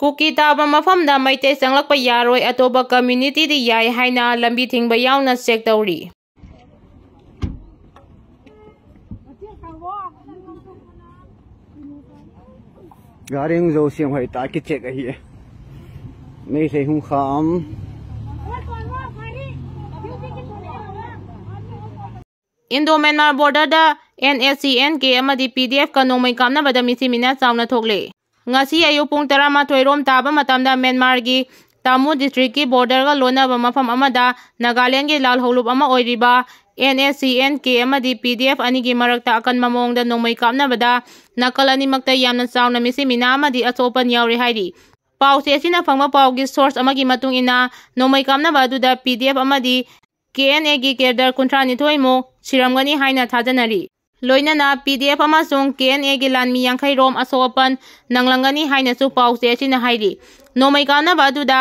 Cookie ताबा मफमदा मैते चंगलकपा यारोय अतोबा community दी याय हाइना लंबी थिंगबा यावना चेक तौरी गारिंग जो सिंग होय ता कि चेक ही है नहीं से हूं खाम इंडो म्यांमार बॉर्डर दा NSCN-K अमदी PDF का नोमै कामनाबदा मिसिमिना चावना थोकले ngasi ayu pung 11 rom taba matamda Myanmar gi Tamu district ki border ga lonaba mafam amada Nagaland gi lal holup ama oiriba NSCN-K amadi PDF ani gi marakta akan mamongda nomai kamnabada nakal animakta yamna chawna misimina amadi achopan yauri hairi pau se sina phangma pau gi source amagi matung ina nomai kamnaba aduda PDF amadi KNA gi kedar kuntrani thoimo siramgani haina thajanari लोइनना PDF अमसुंग KNA गी लानमी यांखै रोम असोपन नंगलंगनी हाइनसु पाउसे सिना हाइरी नोमै कानबा दुदा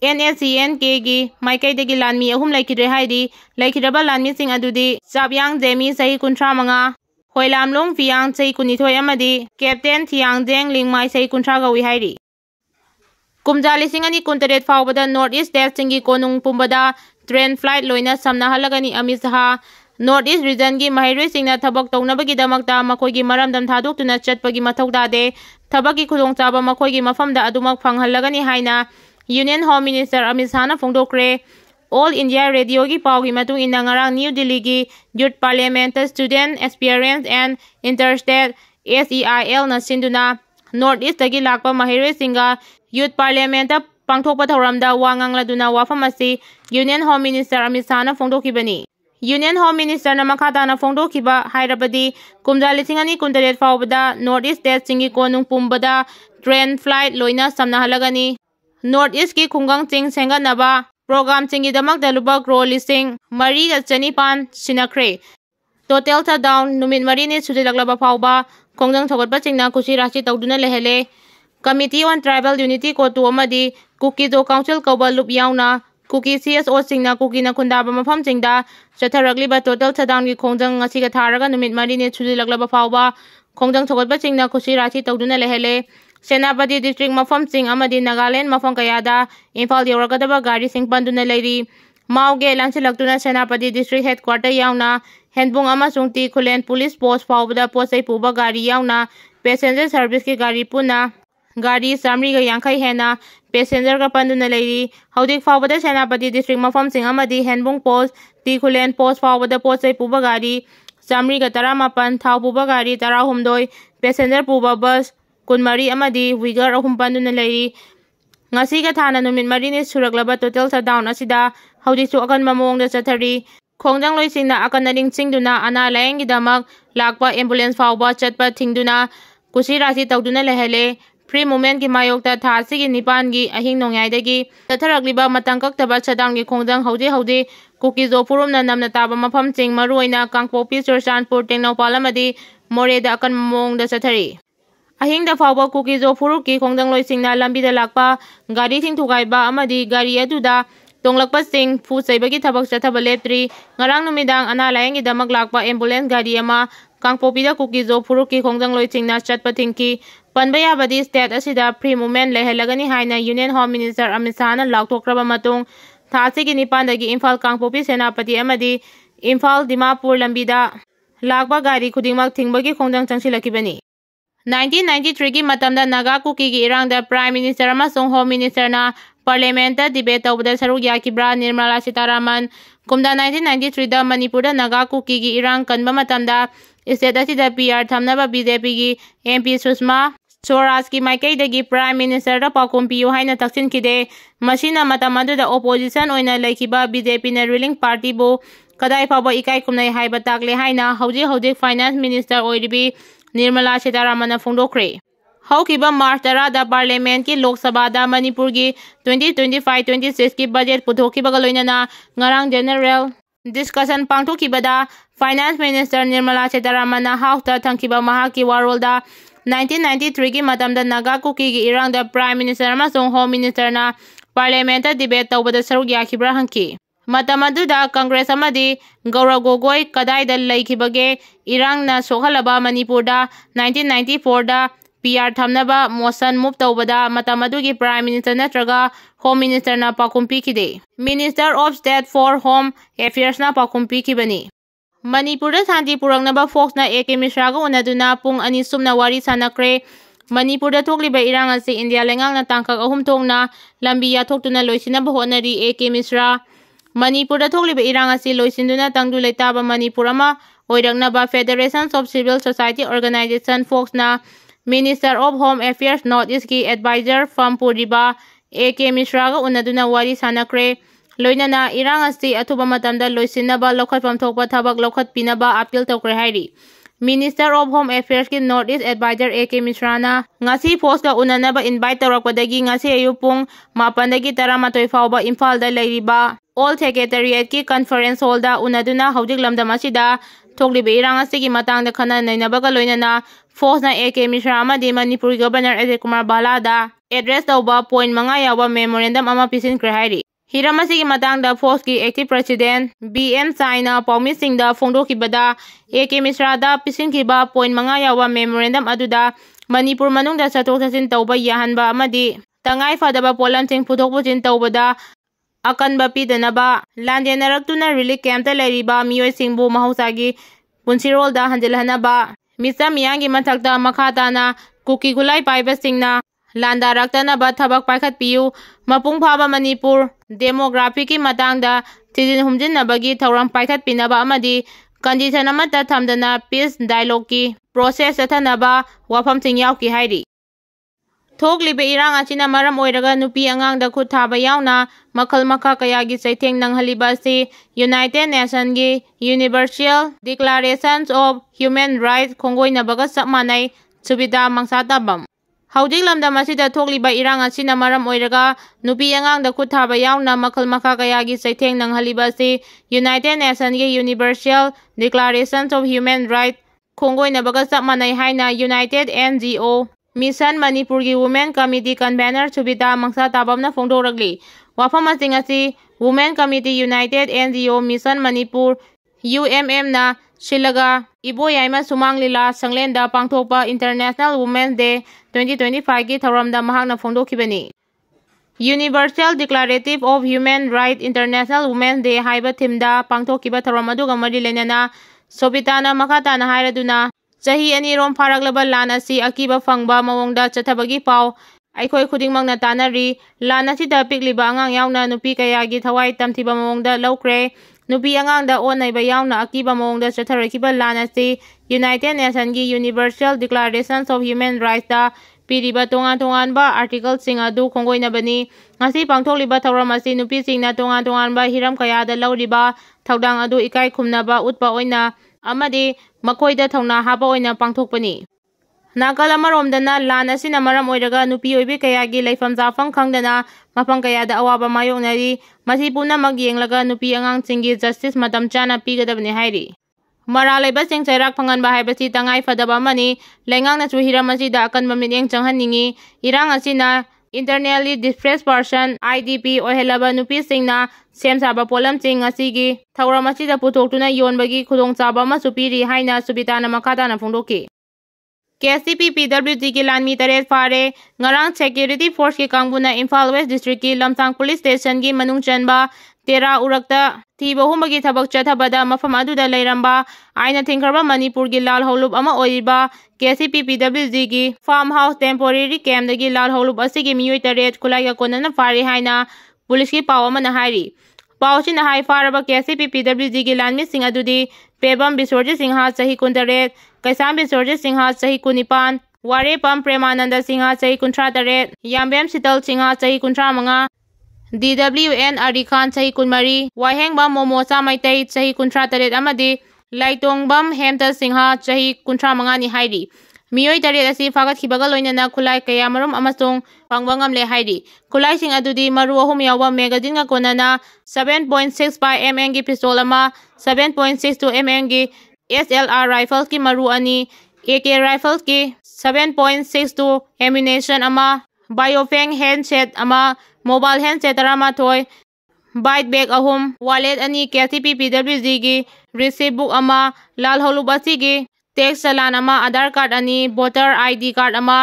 NSCN-K गी माइकैदगी लानमी अहुम लैखिरे हाइरी लैखिरबा लानमी सिंग अदुदी चाबयांग Jamie सही 35 होइलामलोंग फियांग सही 19 अमदी captain थियांग जेंग लिंगमाई सही 19 गवी हाइरी कुमजाली सिंगनी कुंतरेट फावबदा नॉर्थ ईस्ट डेट सिंगी कोनुंग पुंबदा ट्रेन फ्लाइट लोइना समना हलगनी अमिसहा नॉर्थ ईस्ट रीजन की महिला सिंगना थबक तौनबगीदमक्ता मखोइगी मरमदम थादोक्तुना चटपगी मथौ तादे थबकी खुदोंचाबा मखोइगी मफमदा अदुमक फंगहलगनी हाइना यूनियन होम मिनिस्टर अमित शाहना फोंदोक्रे ऑल इंडिया रेडियो की पाउगी मतुंग इना ngarang न्यू दिल्ली की youth parliament student experience and interstate SEIL ना सिंदुना नॉर्थ ईस्ट तगी लाकपा महिला सिंगा यूथ पार्लियामेंट पांगथोकपा थौरमदा वांगांगलादुना वाफम असि यूनियन होम मिनिस्टर अमित शाहना फोंदोकिबनी यूनियन होम मिनिस्टर ना मखाताना फोंदोखिबा हाइरबदी कुमजा 2019 फावबदा नॉर्थ ईस्ट स्टेट सिंगी कोनुंग पुंबदा ट्रेन फ्लाइट लोइना समना हलगनी नॉर्थ ईस्ट की खुंगंग चिंग सेंगनबा प्रोग्राम चिंगी दमक दलुबा क्रो लिसिंग मरी चनीपान सिनख्रे टोटल शटडाउन नुमित मरी ने सुजिलगलबा फावबा खोंजंग थोगतबा चिंगना कुसी राशि तौदुना लेहले कमिटी ऑन ट्राइबल यूनिटी कोटु अमदी कुकी जो काउंसिल कौबा लुप यावना कुकी CSO सिंगना कुकी ना खुंदाबा मफम चिंगदा चथरगलिबा टोटल शटडाउन की खोंजंग ngasiga थारगा नुमित मरी ने सुजिलगलबा फावबा खोंजंग थोगतबा चिंगना कुसी राशि तौदुना लेहले सेनापति डिस्ट्रिक्ट मफम सिंग अमदी नागालैंड मफम कयादा इम्फाल यौरगदबा गाड़ी सिंग पंदुना लेरी माउगे लांसिलक्तुना सेनापति डिस्ट्रिक्ट हेडक्वार्टर यावना हेनबुंग अमसुंग ती खुलेन पुलिस पोस्ट फावबदा पोसै पुबा गाड़ी यावना पैसेंजर सर्विस की गाड़ी पुना गाड़ी सामरीगा यांखै हेना पैसेंजर का पंदुना लेरी हौदिक फावबदा सेनापति डिस्ट्रिक्ट मफम सिंग अमदी हेनबुंग पोस्ट ती खुलेन पोस्ट फावबदा पोसै पुबा गाड़ी सामरीगा 15 थाव पुबा गाड़ी 12 पैसेंजर पुबा बस 12 अमदी विगर अहुम पंदुना लेरी ngasiga thana numit marini suraglaba total shutdown asida haudisu akan mamongda chathari khongjang loisingna akanaring singduna ana laengi damak lakpa ambulance fawba chatpa thingduna kusi rasi tawduna lehele free movement ki mayokta thasi gi nipan gi ahing nongyai chatharagliba matang kaktaba shutdown gi khongjang haude Kuki Zo purumna namna taba mafam ching maruina kangpopi churchanpur tengnopal amadi moreda akan mamongda chathari अहिंग द फावबा कुकी जो फुरुक की खोंजंग लोइसिंगना लंबी the Lakpa गाड़ी thing थुगाइबा अमदी गाड़ी अदुदा तोंगलकपा सिंग फु सैबगी थबक चथबा लेप्त्री ngarang numidang ana laengi damak lakpa ambulance गाड़ी अमा कांगपोपीदा कुकी जो फुरुक की खोंजंग लोइसिंगना चटपा थिंगकी पनबा याबदी स्टेट असिदा फ्री मूवमेंट लेहलगनी हाइना यूनियन होम मिनिस्टर अमित शाहना लाउथोक्रबा मतुंग थासिगी निपानदगी इम्फाल कांगपोपी सेनापति अमदी इम्फाल दिमापुर लंबीदा लाकपा गाड़ी खुदिंगमक थिंगबगी खोंजंग चंगसिलकिबनी 1993 की मतमदा नागा कुकी की इरांगदा प्राइम मिनिस्टर अमसुंग होम मिनिस्टर ना पार्लियामेंट डिबेट तौबदा सरुक याकिब्रा निर्मला सीतारामन कुमदा 1993 दा मणिपुर दा नागा कुकी की इरांग कनबा मतमदा स्टेट असिदा PR थमनबा BJP की MP सुषमा स्वराज की माइकैदगी प्राइम मिनिस्टर दा पाकुम पियो हाइना तक्सिनखिदे मसिना मतम अदुदा ओपोजिशन ओइना लेखिबा BJP ना रूलिंग पार्टी बो कदाई फाबा इकाई कुमनै हाइबा ताकले हाइना हौजे फाइनेंस मिनिस्टर ओइरिबी निर्मला सीतारामन फोंदोक्रे हौकिबा मार्च 10 दा पार्लियामेंट की लोकसभा दा मणिपुर की 2025-26 की बजट पुथोखिबगा लोइनना ngarang जनरल डिस्कशन पांगथोखिबदा finance minister Nirmala Sitharaman house दा थंखिबा महाकी वारोलदा 1993 की मतमदा नागा कुकी की इरांग दा प्राइम मिनिस्टर अमसुंग होम मिनिस्टर ना पार्लियामेंट डिबेट तौबदा सरुक याखिब्रा हंकी मतमदुदा कांग्रेस अमदी गौरव गोगोई कदाइदा लैखिबगे इरांगना सोहलबा मणिपुरदा 1994 दा PR thamnaba motion move tawbada matam adugi Prime Minister natraga Home Minister na pakum pikide. Minister of State for Home Affairs na pakum pikibani. Manipurda Santi Purangnaba Fox na AK Mishraga unaduna pung anisum na wari sanakre. Manipurda thokliba irang asi India lengang na tangkak ahum thongna lambi yathokuna loisinaba honari AK Mishra. Manipurda thokliba irang asi loisinduna tangdu leitaba Manipur ama oiragnaba Federations of Civil Society Organization Fox na Minister of Home Affairs North East ki advisor from Puriba AK Mishraga unaduna wari sanakre. Loinana irang asi atuba matamda loisinaba lokhat pamthokpa thabak lokhat pinaba appeal tawkre hairi. Minister of Home Affairs ki North East advisor AK Mishra na ngasi post ka unanaba invite tawrakpadagi ngasi ayupung 8 13 fauba Imphal da leiriba All Secretariat ki conference hall da unaduna hawjik lamdam asida thokliba irang asi ki matangda khana nainabaga loinana Fox na AK Mishra amadi Manipur Governor Ajay Kumar Bala da address tawba point 5 yawa memorandum ama pisinkre hairi. Hiram asigi matangda Fox ki active president BM Saina Paumi Singh da fongdokibada AK Mishra da pisinkiba point 5 yawa memorandum aduda Manipur manungda sathok sasin tawba yahanba amadi tangai fadaba polamsing puthok puchin tawbada akanba pidanaba landenaраktuna relief camp ta leiriba miyoi singbu mahausagi punsirol da hanjilhanaba misa miyangi mathakta makhatana kuki gulai paiba singna landaraktanaba thabak paikhatpiyu mapung phaba Manipur demography ki matangda tidin humjinnabagi thauram paikhatpinaba amadi condition amata thamdana peace dialogue ki process athanaba wafamsing yawki hairi. Thokliba irang achina maram oiraga nupi angangda khut thaba yauna makhal makha kayagi chaitheng nanghaliba si United Nations ki Universal Declarations of Human Rights khonggoinabaga sapmanai subida mangsatabam. Hawjik lamdam asida thokliba irang asina maram oiraga nupi angangda khut thaba yauna makhal makha kayagi chaitheng nanghaliba si United Nations ki Universal Declarations of Human Rights khonggoinabaga sapmanai haina United NGO Mission Manipur ki Women Committee Convener Subita Mangsa Tabamna Fongdoragli. Wafam asing asi Women Committee United NGO Mission Manipur UMM na Shilaga Ibo Yaima Sumang Lila Sanglenda Pangthokpa International Women's Day 2025 ki thauramda mahakna fongdokibani. Universal Declarative of Human Rights International Women's Day haiba thimda pangthokiba thauram aduga mari lenana Sobitana makhatana hairaduna Sahi anirom pharaglaba lan asi akiba fangba mawongda chathabagi pau aikhoi khudingmangna tanari lan asida pikliba angang yauna nupi kayagi thawai tamthiba mawongda lawkre nupi angangda onaiba yauna akiba mawongda chatharakiba lan asi United Nations ki Universal Declarations of Human Rights da piriba tongan-tonganba article sing adu khonggoinabani ngasi pangthokliba thauram asi nupi singna tongan-tonganba hiram kayada lawriba thaudang adu ikai khumnaba utpa oina amadi makoida thauna haba oina pangthokpani. Nakal amaromdana lan asina maram oiraga nupi oibe kayagi leifam jafam khangdana mafang kayada awaba mayoknari masi punamak yenglaga nupi angangsinggi justice matam chana pigadabani hairi. Mara leiba sing chairak phanganba haibasi tangai fadaba mani lengang nachu hiram asida akanba mityeng changhanningi irang asina internally displaced person IDP ohelaba nupi singna sem saba polam sing asigi thauram asida puthokuna yonbagi khudongchaba amasu piri haina subitana makhatana fongdoki. KCP PWD ki lanmi taret fare ngarang security force ki kangbuna Imphal West district ki Lamsang police station ki manung chanba tera urakta thiba humagi thabak chathabada mafam aduda leiramba aina thingkarba Manipur ki lal holub ama oiriba KCP PWD ki farmhouse temporary camp dagi lal holub asigi miyoi taret khulaiga konana fare haina police ki paw amana hairi. Pauchina hai faraba KCP PWD ki lanmi sing adudi Pebam Bisorji Singha Sahi Kuntaret Kaisam Bisorji Singha Sahi Kunipan Ware Pam Premananda Singha Sahi Kuntra Taret Yambem Sital Singha Sahi Kuntra Manga DWN Ari Khan Sahi Kunmari Waheng Bam Momosa Maitai Sahi Kuntra Taret Amadi Laitong Bam Hemta Singha Sahi Kuntra Manga ni hairi. Miyoi taret asi fagat khibaga loinana khulai kaya marum amasung pangbangam le hairi. Khulai sing adudi maru ahum yawa magazine nga konana 7.65 mm ki pistol ama 7.62 mm ki SLR rifles ki maru ani AK rifles ki 7.62 ammunition ama biofeng handset ama mobile handset arama toy byte bag ahum wallet ani KCP PWD ki receipt book ama lal holub asi ki tax challan अमा, Aadhaar card अनि, voter ID card अमा,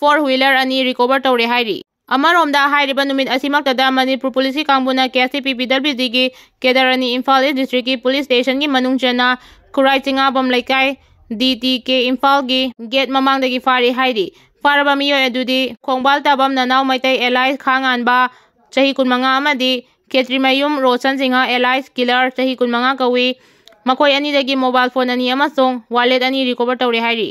4-wheeler अनि recover तौरे हाइरी। अमरोमदा हाइरिबा नुमित असिमक्तदा मणिपुर पुलिस की कांगबुना KSP PWD की केदर अनि इम्फाल ईस्ट डिस्ट्रिक्ट की पुलिस स्टेशन की मनुंग चना खुराई चिंगाबम लेकाई DTK इम्फाल की गेट ममांगदगी फारी हाइरी। फारबा मियोय अदुदी खोंगबाल ताबम ननाव मैतै एलाइज खांगानबा चही 15 अमदी खेत्रीमयुम रोशन सिंह एलाइज किलर चही 15 कवी मखोय अनिदगी मोबाइल फोन अनि अमसोंग वालेट अनि रिकवर तौरे हाइरी।